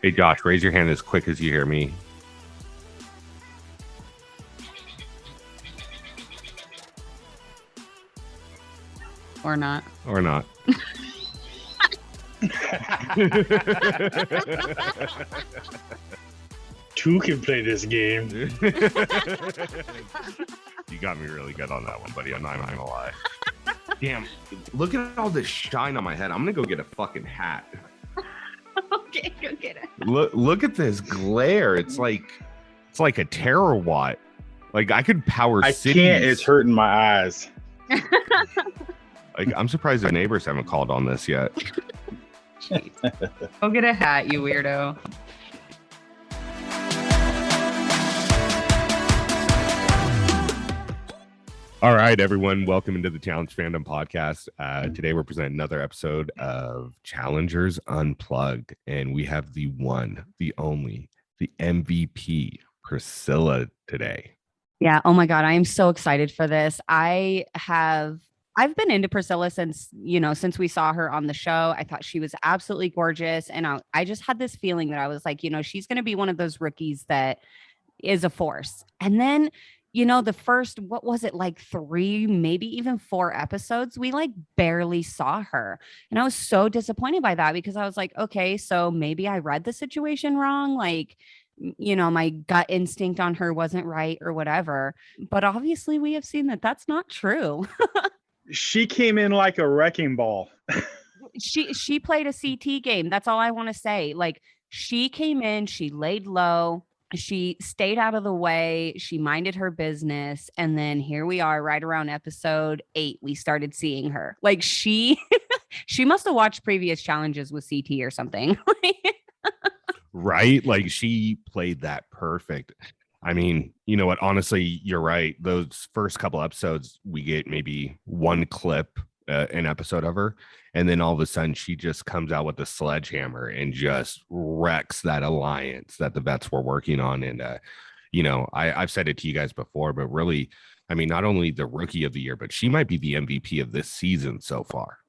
Hey, Josh, raise your hand as quick as you hear me. Or not. Or not. Two can play this game. You got me really good on that one, buddy. I'm not gonna lie. Damn, look at all this shine on my head. I'm gonna go get a fucking hat. Okay, go get it. Look at this glare. It's like a terawatt. Like I could power I cities. can't. It's hurting my eyes. Like I'm surprised the neighbors haven't called on this yet. Go get a hat, you weirdo. All right, everyone. Welcome into the Challenge Fandom Podcast. Today we're presenting another episode of Challengers Unplugged. And we have the one, the only, the MVP, Priscilla, today. Yeah. Oh my God. I am so excited for this. I've been into Priscilla since we saw her on the show. I thought she was absolutely gorgeous. And I just had this feeling that I was like, she's going to be one of those rookies that is a force. And then, the first, what was it, like 3, maybe even 4 episodes, we like barely saw her. And I was so disappointed by that because I was like, okay, so maybe I read the situation wrong. Like, my gut instinct on her wasn't right or whatever. But obviously we have seen that that's not true. She came in like a wrecking ball. She played a CT game. That's all I want to say. Like she came in, she laid low. She stayed out of the way. She minded her business. And then here we are right around episode 8. We started seeing her. Like she must have watched previous challenges with CT or something. Right? Like she played that perfect. I mean, you know what? Honestly, you're right. Those first couple episodes, we get maybe one clip, an episode of her. And then all of a sudden she just comes out with a sledgehammer and just wrecks that alliance that the vets were working on. And, I've said it to you guys before, but really, I mean, not only the rookie of the year, but she might be the MVP of this season so far.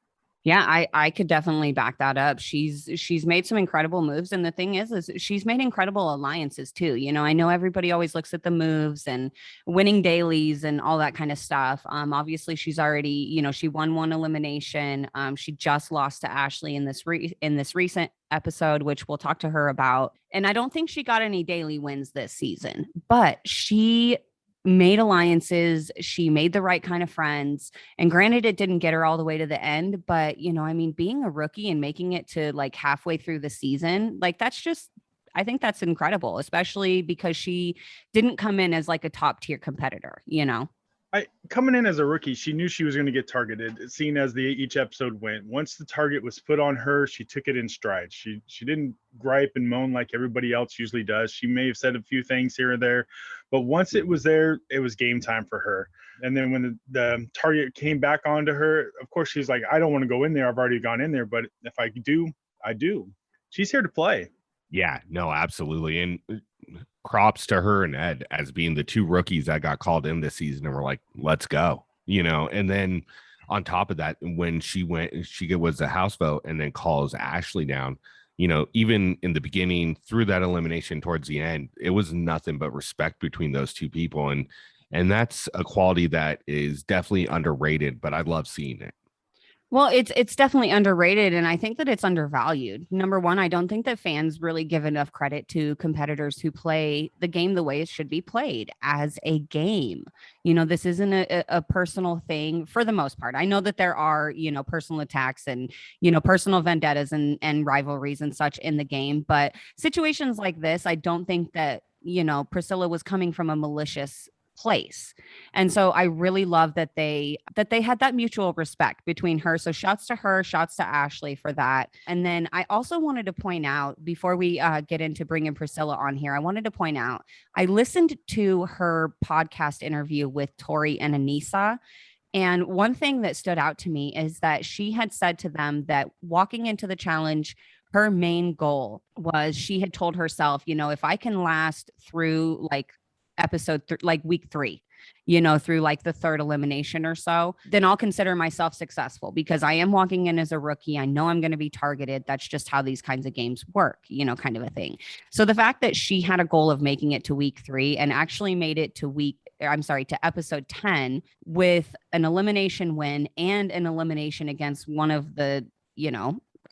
Yeah, I could definitely back that up. She's made some incredible moves. And the thing is she's made incredible alliances too. I know everybody always looks at the moves and winning dailies and all that kind of stuff. Obviously she's already, she won 1 elimination. She just lost to Ashley in this recent episode, which we'll talk to her about. And I don't think she got any daily wins this season, but she made alliances. She made the right kind of friends. And granted, it didn't get her all the way to the end, but being a rookie and making it to like halfway through the season, like I think that's incredible, especially because she didn't come in as like a top tier competitor, Coming in as a rookie, she knew she was going to get targeted, seeing as each episode went. Once the target was put on her, she took it in stride. She didn't gripe and moan like everybody else usually does. She may have said a few things here or there, but once it was there, it was game time for her. And then when the target came back onto her, of course, she's like, I don't want to go in there. I've already gone in there, but if I do, I do. She's here to play. Yeah, no, absolutely. And props to her and Ed as being the 2 rookies that got called in this season and we're like, let's go, and then on top of that, when she was the house vote and then calls Ashley down, even in the beginning through that elimination towards the end, it was nothing but respect between those 2 people. And that's a quality that is definitely underrated, but I love seeing it. Well, it's definitely underrated, and I think that it's undervalued. Number one, I don't think that fans really give enough credit to competitors who play the game the way it should be played, as a game. This isn't a personal thing for the most part. I know that there are, personal attacks and, personal vendettas and rivalries and such in the game, but situations like this, I don't think that, Priscilla was coming from a malicious place. And so I really love that they had that mutual respect between her. So shouts to her, shouts to Ashley for that. And then I also wanted to point out, before we get into bringing Priscilla on here, I wanted to point out, I listened to her podcast interview with Tori and Anissa. And one thing that stood out to me is that she had said to them that walking into the challenge, her main goal was, she had told herself, if I can last through like like week 3, through like the 3rd elimination or so, then I'll consider myself successful because I am walking in as a rookie. I know I'm going to be targeted. That's just how these kinds of games work, kind of a thing. So the fact that she had a goal of making it to week 3 and actually made it to episode 10 with an elimination win and an elimination against one of the,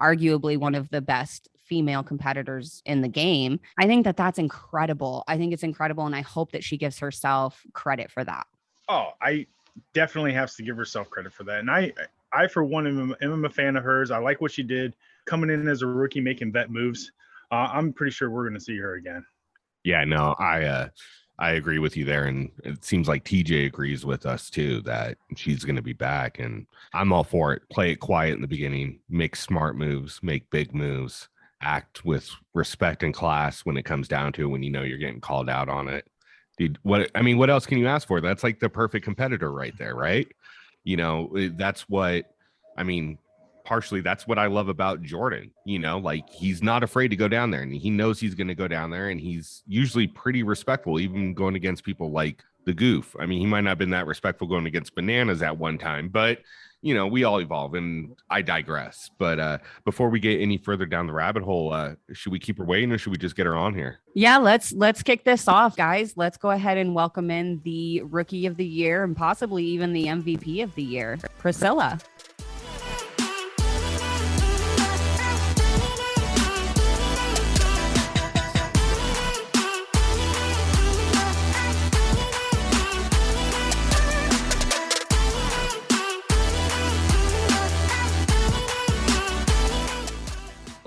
arguably one of the best female competitors in the game. I think that that's incredible. I think it's incredible. And I hope that she gives herself credit for that. Oh, I definitely have to give herself credit for that. And I for one, am a fan of hers. I like what she did coming in as a rookie, making vet moves. I'm pretty sure we're going to see her again. Yeah, no, I agree with you there. And it seems like TJ agrees with us too, that she's going to be back, and I'm all for it. Play it quiet in the beginning, make smart moves, make big moves, act with respect and class when it comes down to when you're getting called out on it. Dude, what else can you ask for? That's like the perfect competitor right there, right? That's what partially that's what I love about Jordan. Like, he's not afraid to go down there, and he knows he's going to go down there, and he's usually pretty respectful, even going against people like the Goof. He might not have been that respectful going against Bananas at one time, but we all evolve, and I digress. But before we get any further down the rabbit hole, should we keep her waiting, or should we just get her on here? Yeah, let's kick this off, guys. Let's go ahead and welcome in the Rookie of the Year and possibly even the MVP of the year, Priscilla.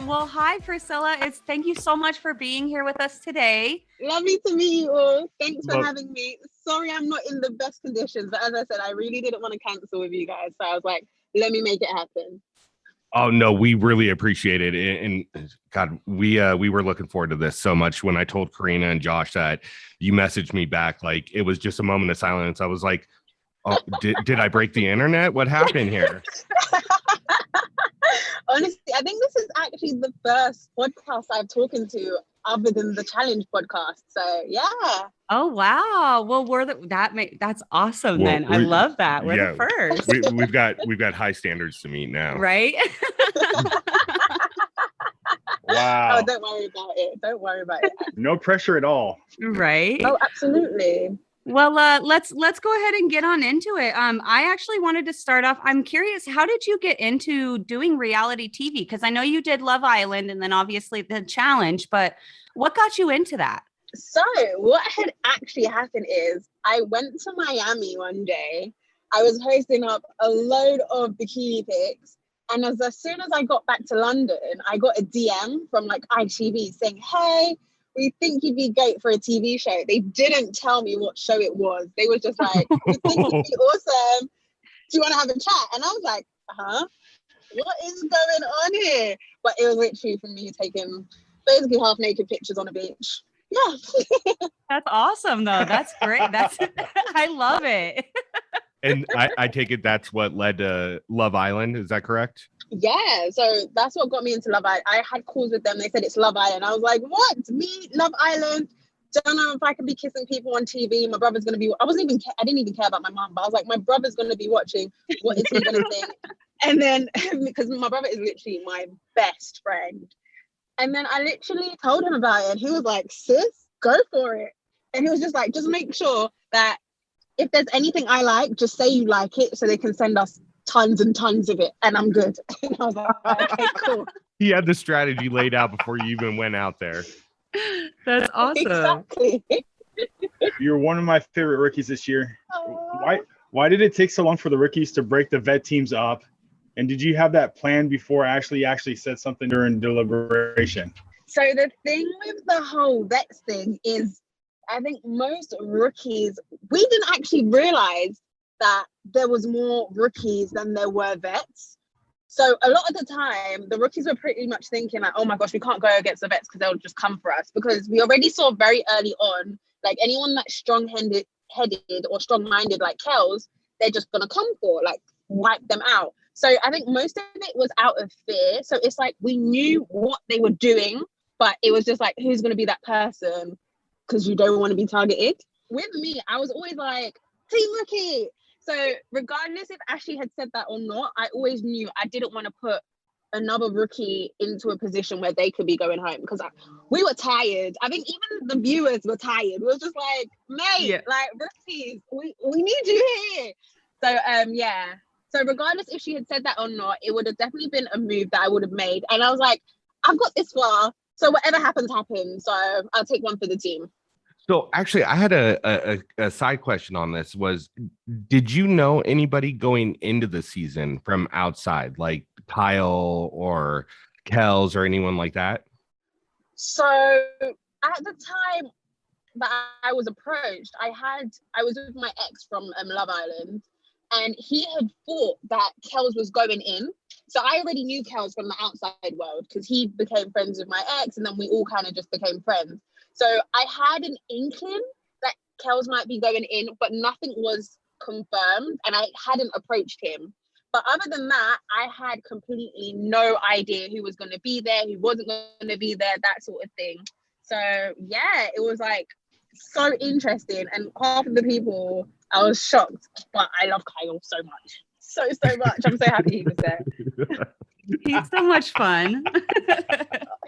Well, hi, Priscilla. Thank you so much for being here with us today. Lovely to meet you all. Thanks for having me. Sorry, I'm not in the best conditions, but as I said, I really didn't want to cancel with you guys. So I was like, let me make it happen. Oh, no, we really appreciate it. And God, we were looking forward to this so much. When I told Karina and Josh that you messaged me back, like, it was just a moment of silence. I was like, oh, did I break the internet? What happened here? Honestly, I think this is actually the first podcast I've talking to other than the challenge podcast. So yeah. Oh wow. Well, that's awesome. Well, then I love that. We're the first. We've got high standards to meet now. Right. Wow. Oh, don't worry about it. No pressure at all. Right. Oh, absolutely. Well, let's go ahead and get on into it. I actually wanted to start off. I'm curious, how did you get into doing reality TV? Because I know you did Love Island and then obviously the challenge, but what got you into that? So what had actually happened is I went to Miami one day. I was hosting up a load of bikini pics. And as soon as I got back to London, I got a DM from like ITV saying, hey, we think you'd be great for a TV show. They didn't tell me what show it was. They were just like, we think you'd be awesome. Do you want to have a chat? And I was like, what is going on here? But it was literally from me taking basically half naked pictures on a beach. Yeah. That's awesome though. That's great. I love it. And I take it that's what led to Love Island. Is that correct? Yeah. So that's what got me into Love Island. I had calls with them. They said it's Love Island. I was like, what? Me? Love Island? Don't know if I can be kissing people on TV. My brother's going to be, I didn't even care about my mom, but I was like, my brother's going to be watching. What is he going to think? And then, because my brother is literally my best friend. And then I literally told him about it. And he was like, sis, go for it. And he was just like, just make sure that if there's anything I like, just say you like it so they can send us tons and tons of it. And I'm good. And I was like, okay, cool. He had the strategy laid out before you even went out there. That's awesome. Exactly. You're one of my favorite rookies this year. Why did it take so long for the rookies to break the vet teams up? And did you have that plan before Ashley actually said something during deliberation? So the thing with the whole vets thing is, I think most rookies, we didn't actually realize that there was more rookies than there were vets. So a lot of the time, the rookies were pretty much thinking like, oh my gosh, we can't go against the vets because they'll just come for us. Because we already saw very early on, like anyone that's strong-headed or strong-minded like Kels, they're just going to come for, like wipe them out. So I think most of it was out of fear. So it's like we knew what they were doing, but it was just like, who's going to be that person? Because you don't want to be targeted. with me, I was always like, Team Rookie. So regardless if Ashley had said that or not, I always knew I didn't want to put another rookie into a position where they could be going home because we were tired. I think even the viewers were tired. We were just like, mate, like rookies, we need you here. So yeah. So regardless if she had said that or not, it would have definitely been a move that I would have made. And I was like, I've got this far. So whatever happens, happens. So I'll take one for the team. So actually, I had a side question on this. Was did you know anybody going into the season from outside, like Kyle or Kels or anyone like that? So at the time that I was approached, I was with my ex from Love Island, and he had thought that Kels was going in. So I already knew Kels from the outside world because he became friends with my ex, and then we all kind of just became friends. So I had an inkling that Kels might be going in, but nothing was confirmed, and I hadn't approached him. But other than that, I had completely no idea who was going to be there, who wasn't going to be there, that sort of thing. So yeah, it was like so interesting, and half of the people, I was shocked, but I love Kyle so much. So much. I'm so happy he was there. He's so much fun.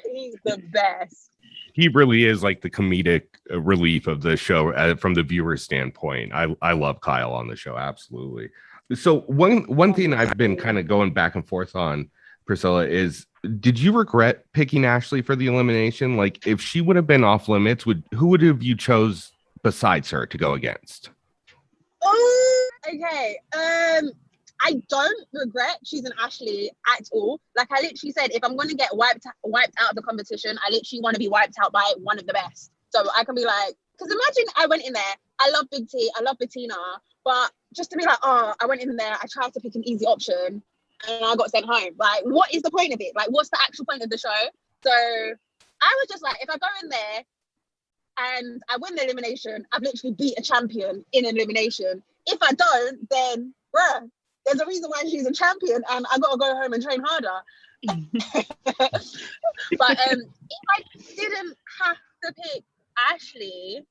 He's the best. He really is like the comedic relief of the show from the viewer's standpoint. I love Kyle on the show. Absolutely. So one thing I've been kind of going back and forth on, Priscilla, is did you regret picking Ashley for the elimination? Like if she would have been off limits, who would have you chose besides her to go against? Oh, okay. I don't regret choosing Ashley at all. Like I literally said, if I'm going to get wiped out of the competition, I literally want to be wiped out by one of the best. So I can be like, because imagine I went in there, I love Big T, I love Bettina, but just to be like, oh, I went in there, I tried to pick an easy option and I got sent home. Like, what is the point of it? Like, what's the actual point of the show? So I was just like, if I go in there and I win the elimination, I've literally beat a champion in elimination. If I don't, then bruh, there's a reason why she's a champion and I gotta go home and train harder. But if I didn't have to pick Ashley,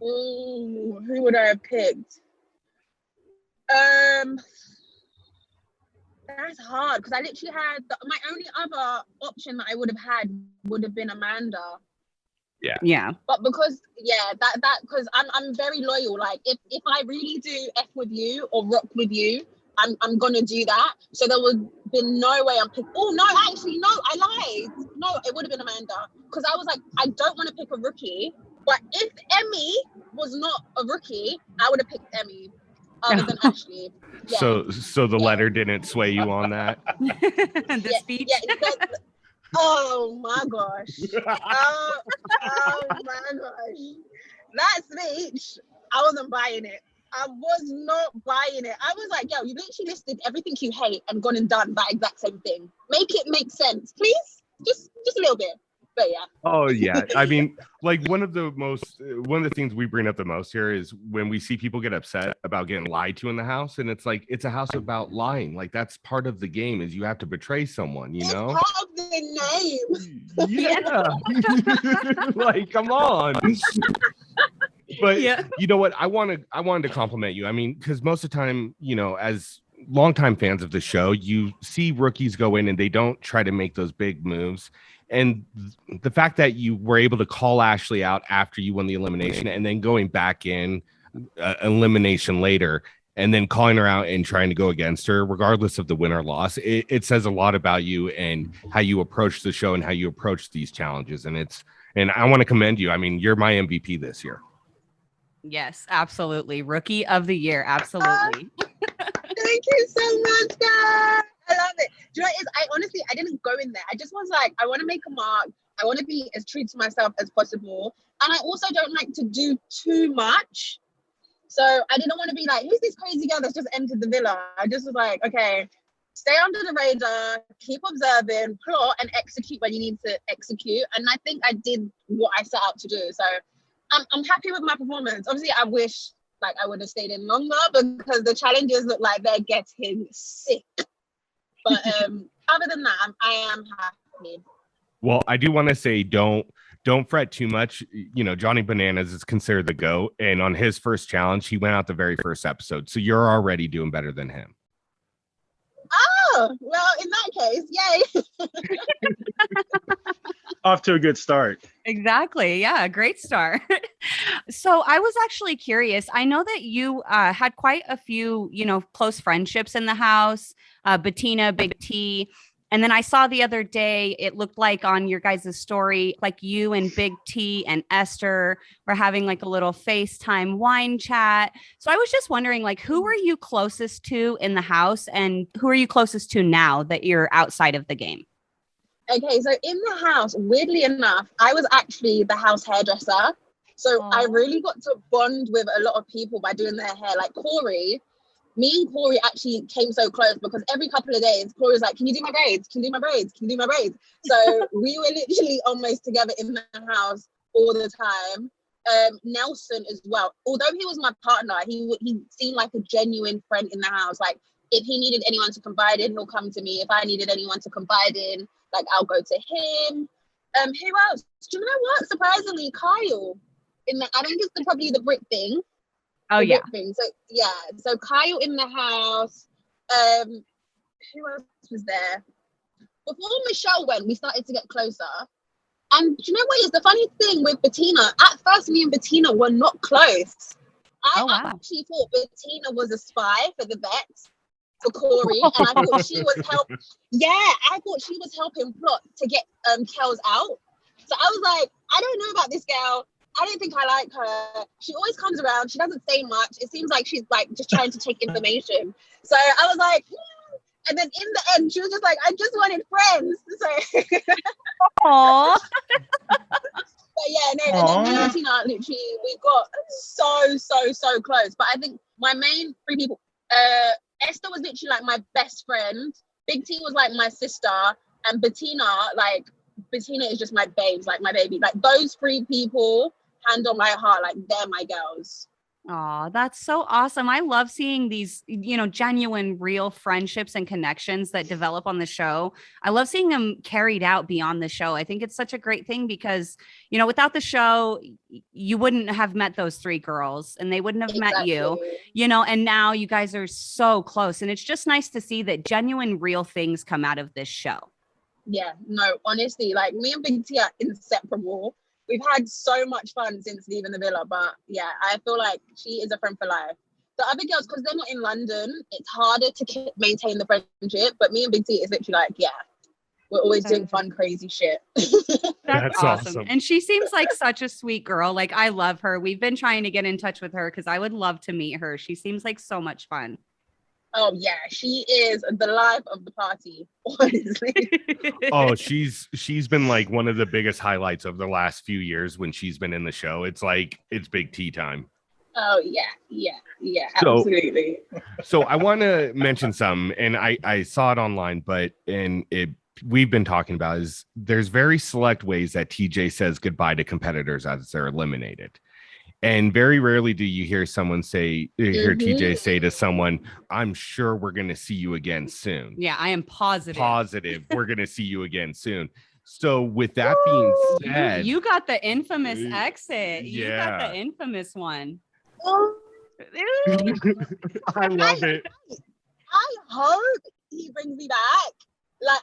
who would I have picked? That's hard because I literally had my only other option that I would have had would have been Amanda. Yeah. But because that because I'm very loyal. Like if I really do F with you or rock with you, I'm gonna do that. So there would be no way I'm picking. Oh no, actually no, I lied. No, it would have been Amanda because I was like, I don't want to pick a rookie. But if Emmy was not a rookie, I would have picked Emmy other than Ashley. Yeah. So the letter didn't sway you on that. The speech. Yeah, oh my gosh. Oh my gosh. That speech, I wasn't buying it. I was not buying it. I was like, yo, you literally listed everything you hate and gone and done that exact same thing. Make it make sense, please. Just a little bit. But yeah. Oh yeah. I mean, like one of the things we bring up the most here is when we see people get upset about getting lied to in the house, and it's like it's a house about lying. Like that's part of the game, is you have to betray someone, you know? It's part of the name. Yeah. Like, come on. But you know what? I wanted to compliment you. I mean, because most of the time, you know, as longtime fans of the show, you see rookies go in and they don't try to make those big moves. And the fact that you were able to call Ashley out after you won the elimination and then going back in elimination later and then calling her out and trying to go against her, regardless of the win or loss, it says a lot about you and how you approach the show and how you approach these challenges. And I want to commend you. I mean, you're my MVP this year. Yes, absolutely. Rookie of the year. Absolutely. Thank you so much, guys. I love it. Do you know what it is? I didn't go in there. I just was like, I want to make a mark. I want to be as true to myself as possible. And I also don't like to do too much. So I didn't want to be like, who's this crazy girl that's just entered the villa? I just was like, okay, stay under the radar, keep observing, plot and execute when you need to execute. And I think I did what I set out to do. So I'm happy with my performance. Obviously, I wish like I would have stayed in longer because the challenges look like they're getting sick. But other than that, I am happy. Well, I do want to say don't don't fret too much. You know, Johnny Bananas is considered the GOAT. And on his first challenge, he went out the very first episode. So you're already doing better than him. Oh, well, in that case, yay. Off to a good start. Exactly. Yeah, great start. So I was actually curious. I know that you had quite a few, close friendships in the house, Bettina, Big T. And then I saw the other day, it looked like on your guys' story, like you and Big T and Esther were having like a little FaceTime wine chat. So I was just wondering, like, who were you closest to in the house and who are you closest to now that you're outside of the game? Okay, so in the house, weirdly enough, I was actually the house hairdresser. So I really got to bond with a lot of people by doing their hair. Like Corey, me and Corey actually came so close because every couple of days, Corey was like, can you do my braids? Can you do my braids? Can you do my braids? So we were literally almost together in the house all the time. Nelson as well. Although he was my partner, he seemed like a genuine friend in the house. Like if he needed anyone to confide in, he'll come to me. If I needed anyone to confide in, like I'll go to him. Who else? Do you know what? Surprisingly, Kyle. I think it's probably the Brit thing. Oh yeah. Thing. So yeah. So Kyle in the house. Who else was there? Before Michelle went, we started to get closer. And do you know what is the funny thing with Bettina? At first, me and Bettina were not close. I actually thought Bettina was a spy for the vets. For Corey, and I thought she was I thought she was helping plot to get Kels out. So I was like, I don't know about this girl. I don't think I like her. She always comes around. She doesn't say much. It seems like she's like just trying to take information. So I was like, and then in the end, she was just like, I just wanted friends. So Aww. But yeah, no, and then me and Tina, literally, we got so close. But I think my main three people, Esther was literally like my best friend. Big T was like my sister, and Bettina is just my babes, like my baby. Like those three people, hand on my heart, like they're my girls. Oh, that's so awesome. I love seeing these, genuine, real friendships and connections that develop on the show. I love seeing them carried out beyond the show. I think it's such a great thing because, without the show, you wouldn't have met those three girls and they wouldn't have met you, and now you guys are so close. And it's just nice to see that genuine, real things come out of this show. Yeah, no, honestly, like me and Big T are inseparable. We've had so much fun since leaving the villa, but yeah, I feel like she is a friend for life. The other girls, because they're not in London, it's harder to maintain the friendship. But me and Big T is literally like, yeah, we're always doing fun, crazy shit. That's awesome. And she seems like such a sweet girl. Like, I love her. We've been trying to get in touch with her because I would love to meet her. She seems like so much fun. Oh yeah, she is the life of the party, honestly. Oh, she's been like one of the biggest highlights of the last few years when she's been in the show. It's like it's Big T time. Oh yeah, absolutely. So I want to mention something, and I saw it online, we've been talking about is there's very select ways that TJ says goodbye to competitors as they're eliminated. And very rarely do you hear someone TJ say to someone, I'm sure we're going to see you again soon. Yeah, I am positive. We're going to see you again soon. So with that being said, you got the infamous exit. Yeah. You got the infamous one. I love it. I hope he brings me back. Like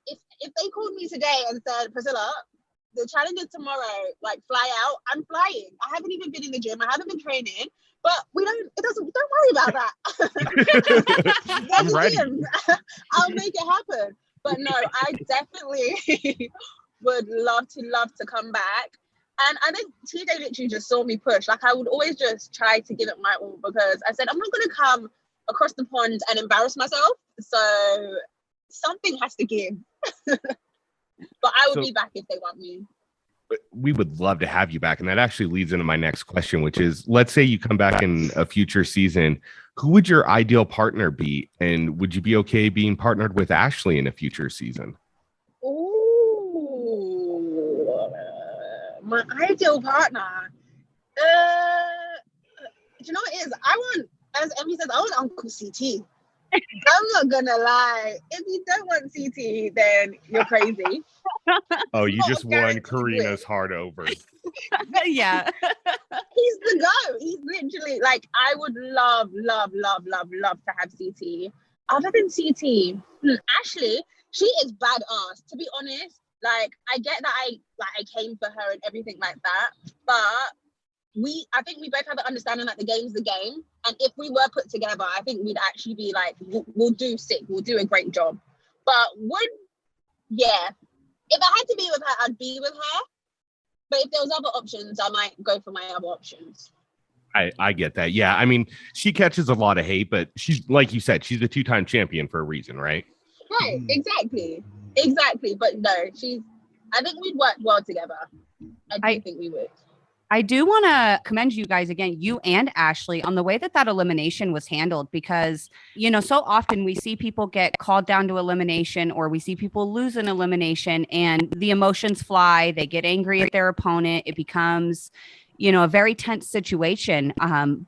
if they called me today and said, Priscilla, the challenge is tomorrow, like fly out, I'm flying. I haven't even been in the gym. I haven't been training, but don't worry about that. I'm ready. I'll make it happen. But no, I definitely would love to come back. And I think TJ literally just saw me push. Like I would always just try to give it my all because I said, I'm not going to come across the pond and embarrass myself. So something has to give. But I would be back if they want me. We would love to have you back. And that actually leads into my next question, which is, let's say you come back in a future season. Who would your ideal partner be? And would you be okay being partnered with Ashley in a future season? Ooh, my ideal partner. Do you know what it is? I want, as Emmy says, I want Uncle CT. I'm not gonna lie. If you don't want CT, then you're crazy. Oh, you Not just a won guaranteed Karina's win. heart over. Yeah. He's the GOAT. He's literally like, I would love to have CT. Other than CT, Ashley, she is badass. To be honest, like I get that I came for her and everything like that, but I think we both have the understanding that the game's the game, and if we were put together, I think we'd actually be like, we'll do sick, we'll do a great job. But if I had to be with her, I'd be with her. But if there was other options, I might go for my other options. I get that. Yeah. I mean, she catches a lot of hate, but she's, like you said, she's a 2-time champion for a reason, right? Right, exactly. But no, I think we'd work well together. I think we would. I do want to commend you guys again, you and Ashley, on the way that elimination was handled, because, so often we see people get called down to elimination, or we see people lose an elimination and the emotions fly. They get angry at their opponent. It becomes, a very tense situation.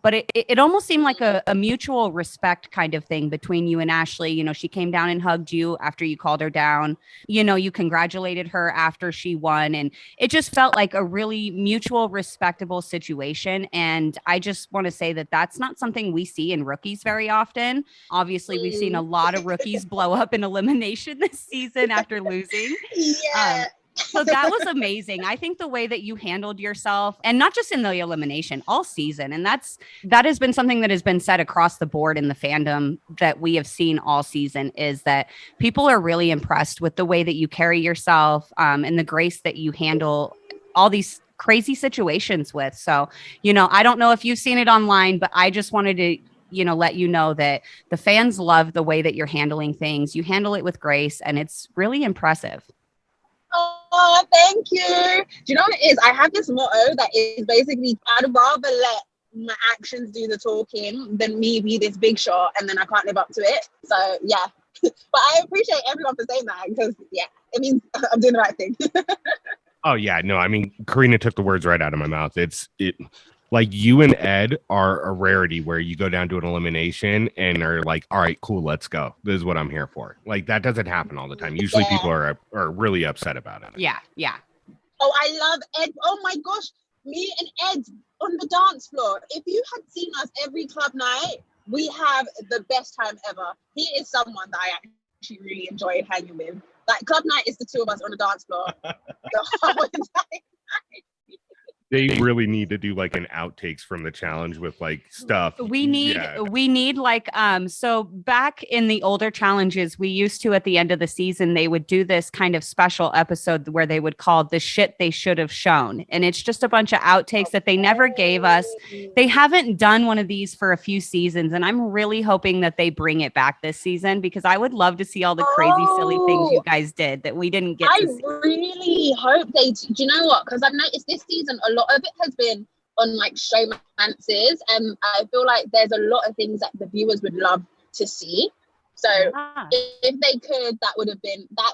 But it almost seemed like a mutual respect kind of thing between you and Ashley. She came down and hugged you after you called her down. You congratulated her after she won. And it just felt like a really mutual, respectable situation. And I just want to say that that's not something we see in rookies very often. Obviously, we've seen a lot of rookies blow up in elimination this season after losing. Yeah. So that was amazing. I think the way that you handled yourself, and not just in the elimination, all season. And that has been something that has been said across the board in the fandom that we have seen all season, is that people are really impressed with the way that you carry yourself, and the grace that you handle all these crazy situations with. So, I don't know if you've seen it online, but I just wanted to let you know that the fans love the way that you're handling things. You handle it with grace, and it's really impressive. Oh, thank you. Do you know what it is? I have this motto that is basically, I'd rather let my actions do the talking than me be this big shot and then I can't live up to it. So yeah. But I appreciate everyone for saying that, because it means I'm doing the right thing. Oh yeah, no, I mean, Karina took the words right out of my mouth. Like, you and Ed are a rarity where you go down to an elimination and are like, all right, cool, let's go. This is what I'm here for. Like, that doesn't happen all the time. Usually people are really upset about it. Yeah. Oh, I love Ed. Oh my gosh, me and Ed on the dance floor. If you had seen us every club night, we have the best time ever. He is someone that I actually really enjoyed hanging with. Like, club night is the two of us on the dance floor the whole entire night. They really need to do like an outtakes from the challenge with like stuff. We need like, so back in the older challenges, we used to, at the end of the season, they would do this kind of special episode where they would call the shit they should have shown. And it's just a bunch of outtakes that they never gave us. They haven't done one of these for a few seasons. And I'm really hoping that they bring it back this season, because I would love to see all the crazy, silly things you guys did that we didn't get to see. I really hope they do. Do you know what? Because I've noticed this season, a lot of it has been on like showmances, and I feel like there's a lot of things that the viewers would love to see. So if they could, that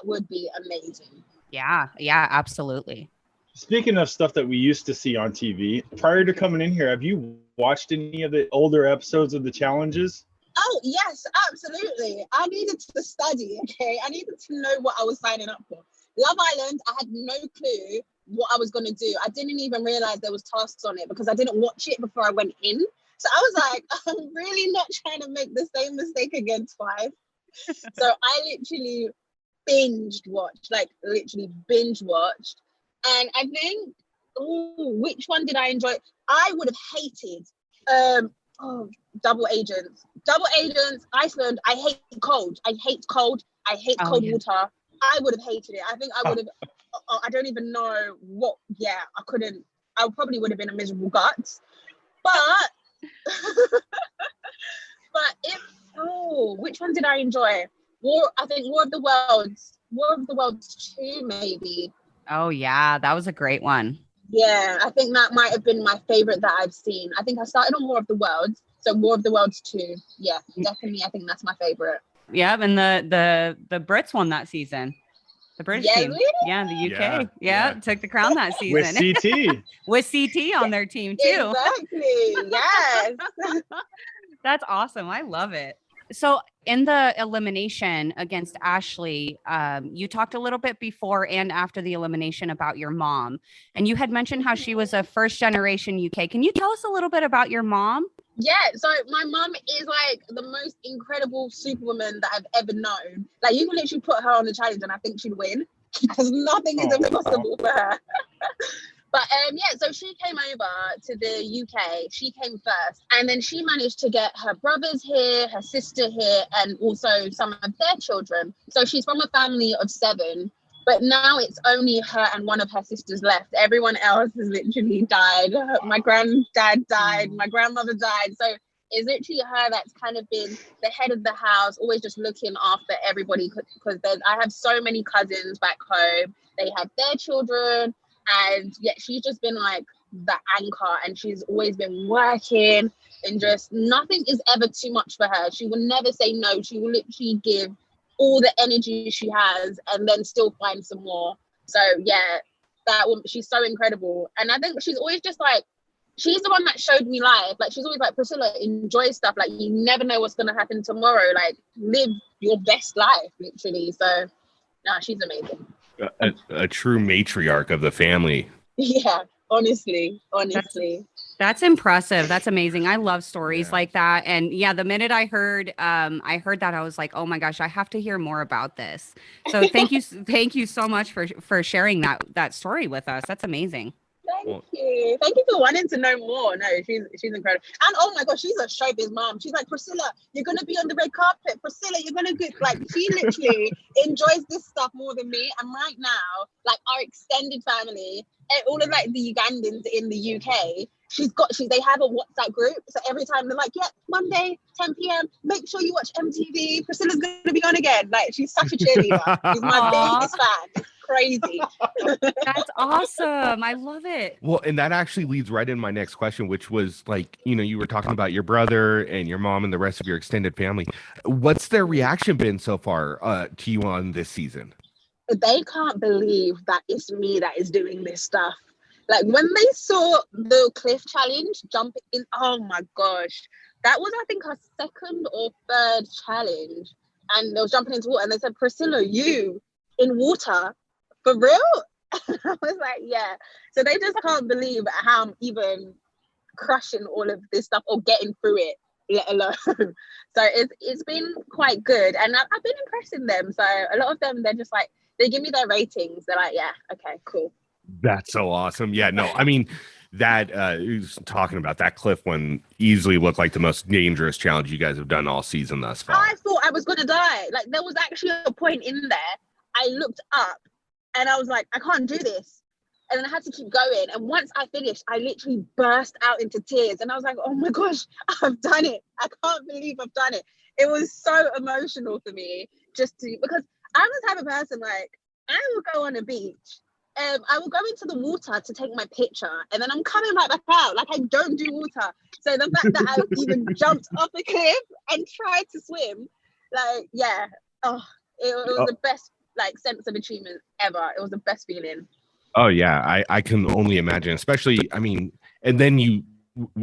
would be amazing. Yeah, absolutely. Speaking of stuff that we used to see on TV, prior to coming in here, have you watched any of the older episodes of the challenges? Oh yes, absolutely. I needed to study. Okay, I needed to know what I was signing up for. Love Island, I had no clue what I was going to do. I didn't even realize there was tasks on it because I didn't watch it before I went in. So I was like, I'm really not trying to make the same mistake again twice. So I literally binge watched. And I think, which one did I enjoy? I would have hated Double Agents, Iceland. I hate cold. I hate cold water. I would have hated it. I think I would have. I don't even know what. Yeah, I couldn't. I probably would have been a miserable guts. But which one did I enjoy? War of the Worlds 2, maybe. Oh yeah, that was a great one. Yeah, I think that might have been my favorite that I've seen. I think I started on War of the Worlds, so War of the Worlds 2. Yeah, definitely. I think that's my favorite. Yeah, and the Brits won that season. The British team. Really? Yeah, the UK. Yeah, took the crown that season. With CT. With CT on their team too. Exactly. Yes. That's awesome. I love it. So in the elimination against Ashley, you talked a little bit before and after the elimination about your mom, and you had mentioned how she was a first generation UK. Can you tell us a little bit about your mom? Yeah, so my mum is like the most incredible superwoman that I've ever known. Like you can literally put her on the challenge and I think she'd win because nothing is impossible for her. But yeah, so she came over to the UK. She came first, and then she managed to get her brothers here, her sister here, and also some of their children. So she's from a family of 7, but now it's only her and one of her sisters left. Everyone else has literally died. My granddad died, my grandmother died. So it's literally her that's kind of been the head of the house, always just looking after everybody because I have so many cousins back home. They have their children. And yet she's just been like the anchor, and she's always been working, and just nothing is ever too much for her. She will never say no. She will literally give all the energy she has and then still find some more. So yeah, that woman, she's so incredible. And I think she's always just like, she's the one that showed me life. Like she's always like, Priscilla, enjoy stuff. Like you never know what's going to happen tomorrow. Like live your best life, literally. So nah, she's amazing. A true matriarch of the family. Yeah, honestly. That's impressive. That's amazing. I love stories like that. And yeah, the minute I heard that, I was like, oh my gosh, I have to hear more about this. So thank you so much for sharing that story with us. That's amazing. Thank you for wanting to know more. No, she's incredible. And oh my gosh, she's a showbiz mom. She's like, Priscilla, you're gonna be on the red carpet. Priscilla, you're gonna get like, she literally enjoys this stuff more than me. And right now, like our extended family, all of like the Ugandans in the UK, they have a WhatsApp group. So every time they're like, yeah, Monday, 10 p.m. Make sure you watch MTV. Priscilla's gonna be on again. Like she's such a cheerleader. She's my biggest fan. It's crazy. That's awesome. I love it. Well, and that actually leads right in my next question, which was like, you were talking about your brother and your mom and the rest of your extended family. What's their reaction been so far to you on this season? They can't believe that it's me that is doing this stuff. Like when they saw the cliff challenge jumping in, oh my gosh, that was I think our 2nd or 3rd challenge, and they were jumping into water, and they said, Priscilla, you in water for real? I was like, yeah. So they just can't believe how I'm even crushing all of this stuff or getting through it, let alone. So it's been quite good, and I've been impressing them. So a lot of them, they're just like, they give me their ratings. They're like, yeah, okay, cool. That's so awesome. Yeah, no, I mean, that talking about that cliff one easily looked like the most dangerous challenge you guys have done all season thus far. I thought I was going to die. Like there was actually a point in there, I looked up and I was like, I can't do this. And then I had to keep going. And once I finished, I literally burst out into tears. And I was like, oh my gosh, I've done it. I can't believe I've done it. It was so emotional for me because I'm the type of person, like, I will go on a beach. I will go into the water to take my picture, and then I'm coming right back out. Like I don't do water. So the fact that I even jumped off a cliff and tried to swim, like, yeah, it was the best like sense of achievement ever. It was the best feeling. Oh yeah, I can only imagine, especially, I mean, and then you,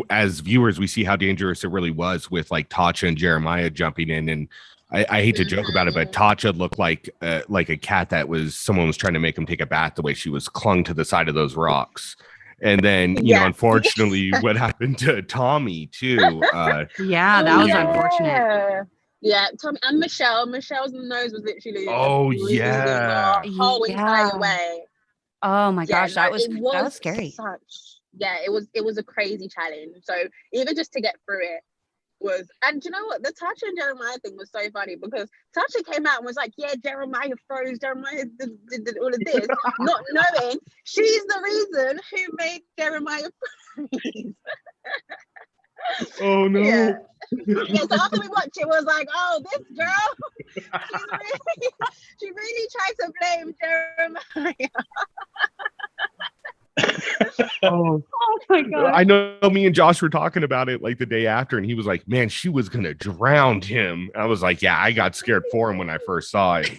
as viewers, we see how dangerous it really was with like Tasha and Jeremiah jumping in, and I hate to joke about it, but Tasha looked like a cat that someone was trying to make him take a bath, the way she was clung to the side of those rocks. And then, you know, unfortunately, what happened to Tommy too. Yeah, that was unfortunate. Yeah, Tommy and Michelle. Michelle's nose was literally yeah, the whole entire way. Oh my gosh, that was scary. It was a crazy challenge. So even just to get through it was, and you know what, the Tasha and Jeremiah thing was so funny because Tasha came out and was like, yeah, Jeremiah froze, Jeremiah did all of this, not knowing she's the reason who made Jeremiah freeze. Oh no. Yeah, so after we watched it, was like, oh, this girl, she really tried to blame Jeremiah. Oh my god! I know me and Josh were talking about it like the day after, and he was like, "Man, she was gonna drown him." I was like, "Yeah, I got scared for him when I first saw it."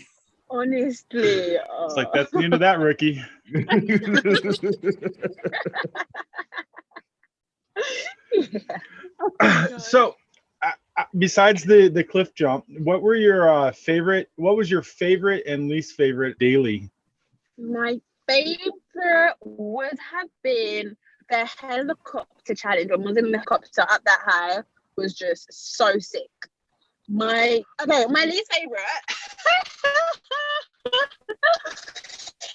Honestly, it's like that's the end of that, Rookie. Yeah. So Besides the cliff jump, what was your favorite and least favorite daily? My favorite would have been the helicopter challenge. When I was in the helicopter up that high was just so sick. My least favorite.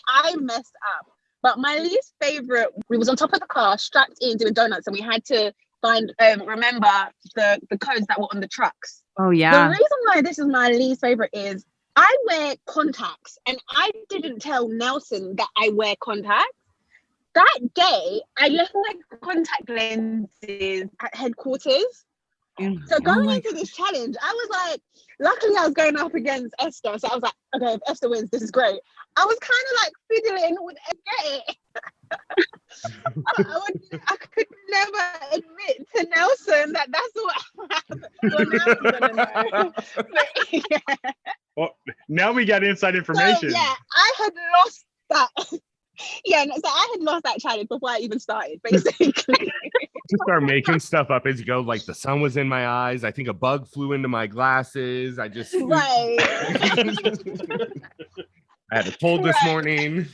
I messed up, but my least favorite. We was on top of the car, strapped in, doing donuts, and we had to remember the codes that were on the trucks. Oh yeah. The reason why this is my least favorite is I wear contacts, and I didn't tell Nelson that I wear contacts. That day, I left my contact lenses at headquarters. So going into this challenge, I was like, luckily I was going up against Esther. So I was like, okay, if Esther wins, this is great. I was kind of like fiddling with it. I could never admit to Nelson that that's what happened. Well, now he's gonna know. But, yeah. Well, now we got inside information. So, yeah, I had lost that. Yeah, so I had lost that challenge before I even started, basically. Just start making stuff up as you go. Like the sun was in my eyes. I think a bug flew into my glasses. I just Right. I had a cold this morning.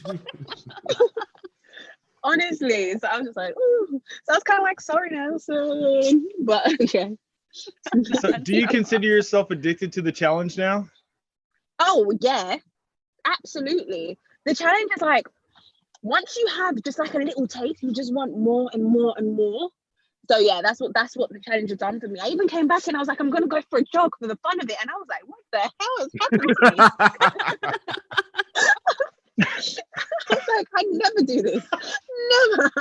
Honestly, so I was just like, ooh. So I was kind of like, sorry, Nelson. But okay. So do you consider yourself addicted to the challenge now? Oh yeah, absolutely. The challenge is like, once you have just like a little taste, you just want more and more and more. So yeah, that's what the challenge has done for me. I even came back and I was like, I'm gonna go for a jog for the fun of it, and I was like, what the hell is happening to me? I was like, I never do this, never.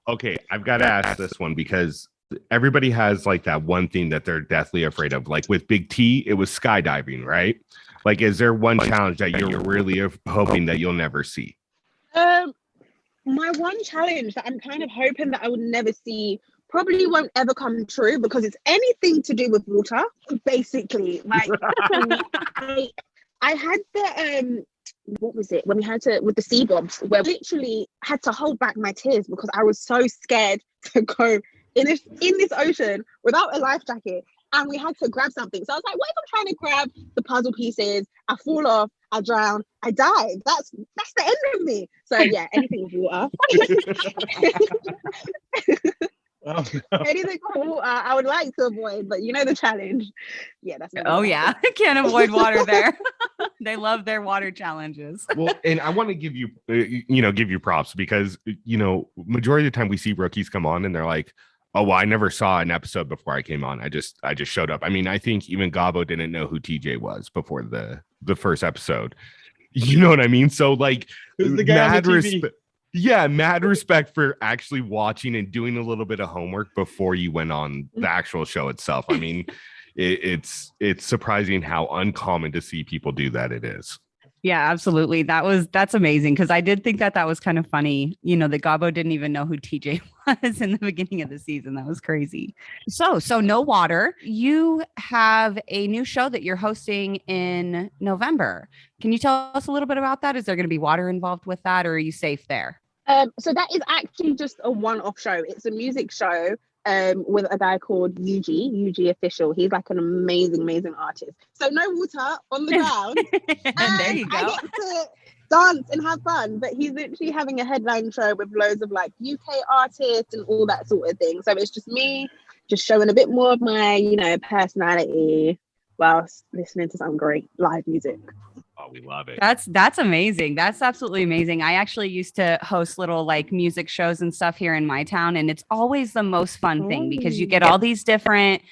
Okay, I've got to ask this one because everybody has like that one thing that they're deathly afraid of. Like with Big T, it was skydiving, right? Like, is there one challenge that you're really hoping that you'll never see? My one challenge that I'm kind of hoping that I would never see probably won't ever come true because it's anything to do with water, basically. Like, I had the what was it when we had to with the sea bobs where I literally had to hold back my tears because I was so scared to go in this ocean without a life jacket, and we had to grab something. So I was like, what if I'm trying to grab the puzzle pieces? I fall off, I drown, I die. That's the end of me. So yeah, anything with water. Oh, no. Anything with water, I would like to avoid, but you know the challenge. Yeah, that's. Oh yeah, can't avoid water there. They love their water challenges. Well, and I want to give you, give you props because, majority of the time we see rookies come on and they're like, oh, well, I never saw an episode before I came on. I just showed up. I mean, I think even Gabo didn't know who TJ was before the first episode. You know what I mean? So like, Who's the guy on the TV? Mad respect for actually watching and doing a little bit of homework before you went on the actual show itself. I mean, it's surprising how uncommon to see people do that it is. Yeah, absolutely. That's amazing because I did think that was kind of funny. That Gabo didn't even know who TJ was in the beginning of the season. That was crazy. So no water. You have a new show that you're hosting in November. Can you tell us a little bit about that? Is there going to be water involved with that, or are you safe there? So that is actually just a one-off show. It's a music show with a guy called UG Official. He's like an amazing artist. So no water on the ground. And there you go. I get to dance and have fun, but he's literally having a headline show with loads of like UK artists and all that sort of thing. So it's just me just showing a bit more of my, personality whilst listening to some great live music. Oh, we love it. That's amazing. That's absolutely amazing. I actually used to host little like music shows and stuff here in my town, and it's always the most fun thing because you get all these different,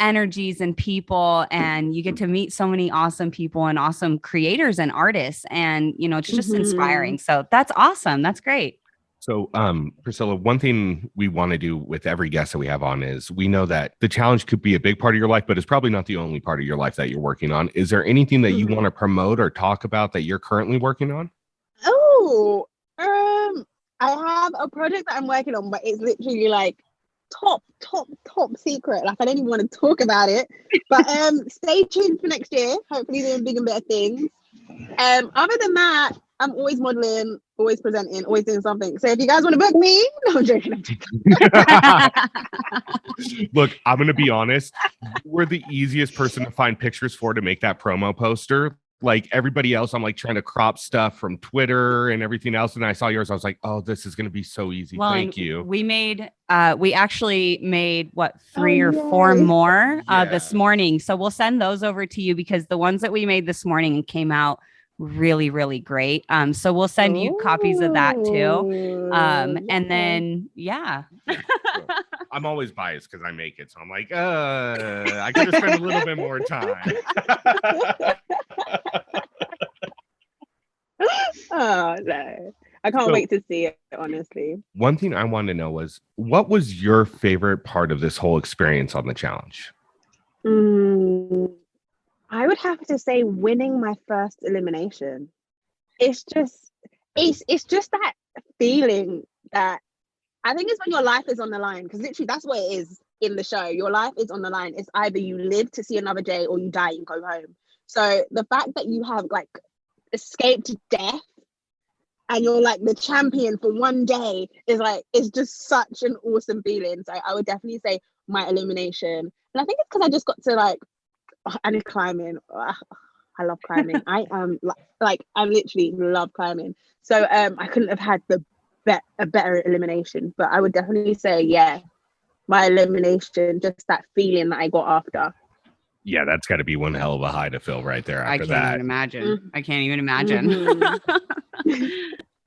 energies and people, and you get to meet so many awesome people and awesome creators and artists, and it's just inspiring. So that's awesome. That's great. So, Priscilla, one thing we want to do with every guest that we have on is we know that the challenge could be a big part of your life, but it's probably not the only part of your life that you're working on. Is there anything that you want to promote or talk about that you're currently working on? Oh, I have a project that I'm working on, but it's literally like top secret. Like I don't even want to talk about it, but stay tuned for next year. Hopefully doing big and better things. Other than that, I'm always modeling, always presenting, always doing something. So if you guys want to book me, no, I'm joking. Look, I'm gonna be honest. We're the easiest person to find pictures for to make that promo poster. Like everybody else, I'm like trying to crop stuff from Twitter and everything else. And I saw yours. I was like, oh, this is gonna be so easy. Well, Thank you. We actually made 3 or 4 more this morning. So we'll send those over to you because the ones that we made this morning came out really, really great. So we'll send you copies of that too. And then, yeah. I'm always biased because I make it. So I'm like, I could have spent a little bit more time. Oh, no. I can't wait to see it, honestly. One thing I wanted to know was, what was your favorite part of this whole experience on the challenge? I would have to say winning my first elimination. It's just that feeling that I think it's when your life is on the line, because literally that's what it is in the show. Your life is on the line. It's either you live to see another day or you die and go home. So the fact that you have like escaped death and you're like the champion for one day is like, it's just such an awesome feeling. So I would definitely say my elimination. And I think it's because I just got to like, and climbing. I love climbing. I literally love climbing. So I couldn't have had a better elimination. But I would definitely say, yeah, my elimination, just that feeling that I got after. Yeah, that's got to be one hell of a high to fill right there after that. I can't even imagine. Mm-hmm.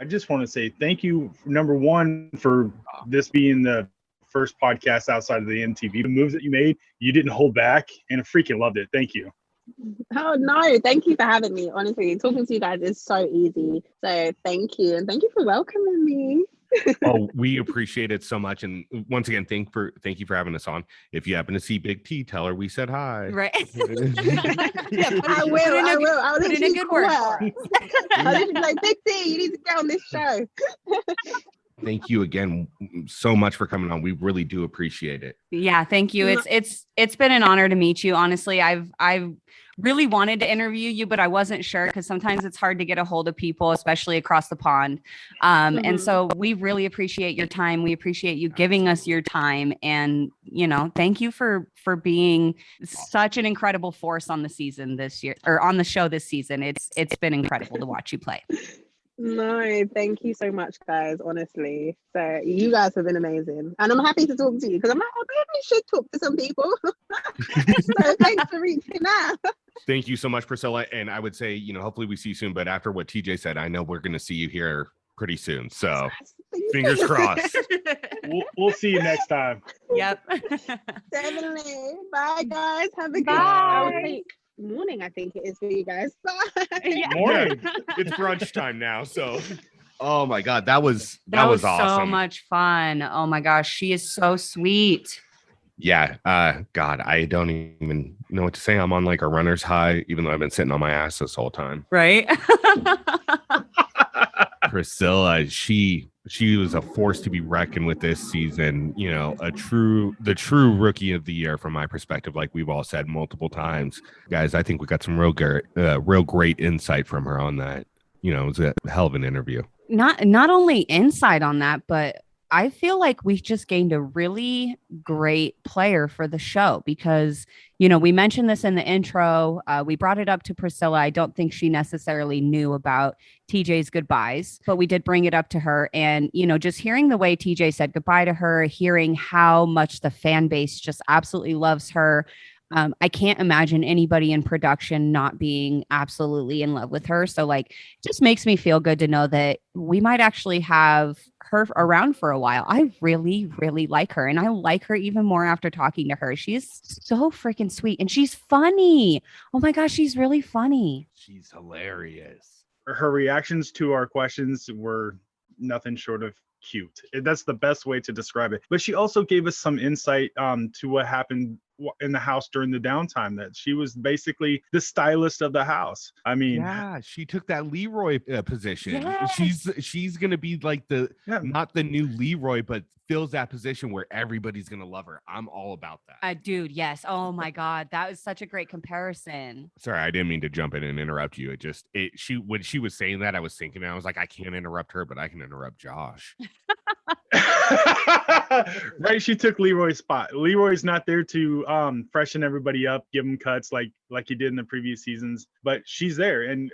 I just want to say thank you, number one, for this being the first podcast outside of the MTV. The moves that you made, you didn't hold back, and I freaking loved it. Thank you. Oh no, thank you for having me. Honestly, talking to you guys is so easy. So thank you, and thank you for welcoming me. Oh, we appreciate it so much, and once again, thank you for having us on. If you happen to see Big T, tell her we said hi. Right. I will. I'll put in a good word. I'll just be like, Big T, you need to get on this show. Thank you again so much for coming on. We really do appreciate it. Yeah, thank you. It's been an honor to meet you. Honestly, I've really wanted to interview you, but I wasn't sure because sometimes it's hard to get a hold of people, especially across the pond. And so we really appreciate your time. We appreciate you giving us your time. And, thank you for being such an incredible force on the season this year, or on the show this season. It's been incredible to watch you play. No, thank you so much, guys, honestly. So you guys have been amazing. And I'm happy to talk to you because I'm like, I maybe should talk to some people. So thanks for reaching out. Thank you so much, Priscilla. And I would say, hopefully we see you soon. But after what TJ said, I know we're going to see you here pretty soon. So fingers crossed. We'll see you next time. Yep. Definitely. Bye, guys. Have a good morning, I think it is for you guys. Bye. Yeah. Morning. It's brunch time now. So, oh my God, that was awesome. So much fun. Oh my gosh, she is so sweet. Yeah. God, I don't even know what to say. I'm on like a runner's high, even though I've been sitting on my ass this whole time. Right. Priscilla, she was a force to be reckoned with this season. The true rookie of the year from my perspective, like we've all said multiple times. Guys, I think we got some real great insight from her on that. It was a hell of an interview. Not only insight on that, but I feel like we just gained a really great player for the show because, we mentioned this in the intro. We brought it up to Priscilla. I don't think she necessarily knew about TJ's goodbyes, but we did bring it up to her. And, just hearing the way TJ said goodbye to her, hearing how much the fan base just absolutely loves her. I can't imagine anybody in production not being absolutely in love with her. So it just makes me feel good to know that we might actually have her around for a while. I really, really like her. And I like her even more after talking to her. She's so freaking sweet and she's funny. Oh my gosh, she's really funny. She's hilarious. Her reactions to our questions were nothing short of cute. That's the best way to describe it. But she also gave us some insight to what happened in the house during the downtime, that she was basically the stylist of the house. I mean, Yeah, she took that Leroy position. Yes. She's gonna be like the yeah, not the new Leroy, but fills that position where everybody's gonna love her. I'm all about that. Dude, yes. Oh my God. That was such a great comparison. Sorry, I didn't mean to jump in and interrupt you. She when she was saying that, I was thinking, I was like, I can't interrupt her, but I can interrupt Josh. right, she took Leroy's spot. Leroy's not there to freshen everybody up, give them cuts like he did in the previous seasons, but she's there. And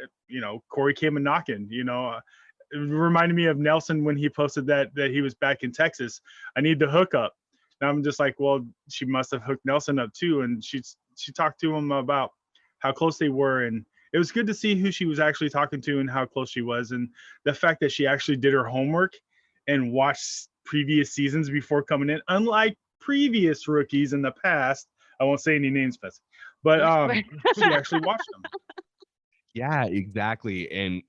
Corey came a knocking. It reminded me of Nelson when he posted that he was back in Texas. I need the hookup. And I'm just like, well, she must have hooked Nelson up too. And she talked to him about how close they were, and it was good to see who she was actually talking to and how close she was, and the fact that she actually did her homework and watched previous seasons before coming in, unlike previous rookies in the past. I won't say any names, but she actually watched them. Yeah, exactly. And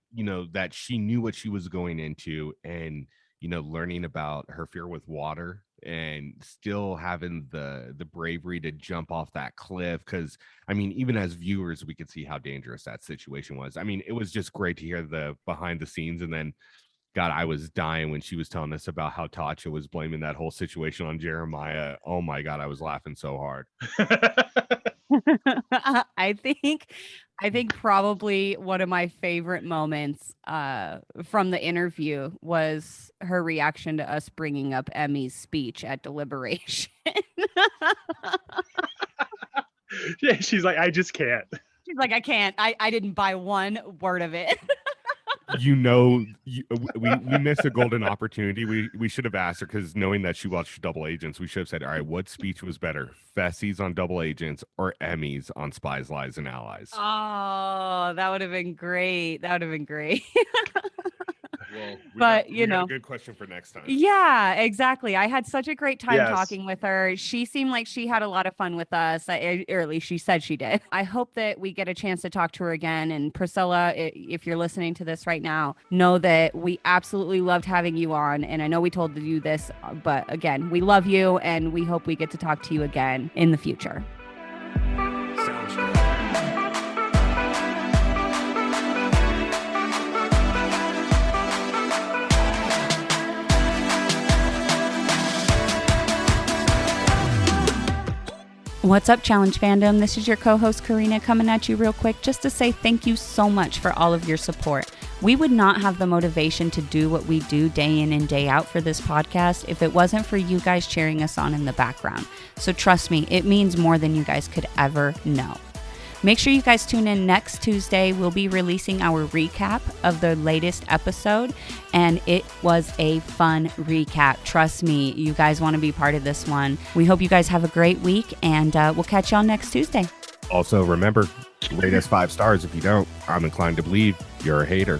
that she knew what she was going into, and learning about her fear with water, and still having the bravery to jump off that cliff. Because I mean, even as viewers, we could see how dangerous that situation was. I mean, it was just great to hear the behind the scenes. And then God, I was dying when she was telling us about how Tatcha was blaming that whole situation on Jeremiah. Oh my God, I was laughing so hard. I think probably one of my favorite moments from the interview was her reaction to us bringing up Emmy's speech at deliberation. Yeah, she's like, I just can't. She's like, I can't. I didn't buy one word of it. We missed a golden opportunity. We should have asked her, because knowing that she watched Double Agents, we should have said, all right, what speech was better, Fessie's on Double Agents or Emmy's on Spies, Lies, and Allies? Oh, that would have been great. Well, but we got a good question for next time. Yeah, exactly. I had such a great time Yes. talking with her. She seemed like she had a lot of fun with us, or at least she said she did. I hope that we get a chance to talk to her again. And Priscilla, if you're listening to this right now, know that we absolutely loved having you on. And I know we told you this, but again, we love you, and we hope we get to talk to you again in the future. Sounds good. What's up, Challenge Fandom? This is your co-host, Karina, coming at you real quick just to say thank you so much for all of your support. We would not have the motivation to do what we do day in and day out for this podcast if it wasn't for you guys cheering us on in the background. So trust me, it means more than you guys could ever know. Make sure you guys tune in next Tuesday. We'll be releasing our recap of the latest episode, and it was a fun recap. Trust me, you guys want to be part of this one. We hope you guys have a great week, and we'll catch y'all next Tuesday. Also, remember, rate us 5 stars. If you don't, I'm inclined to believe you're a hater.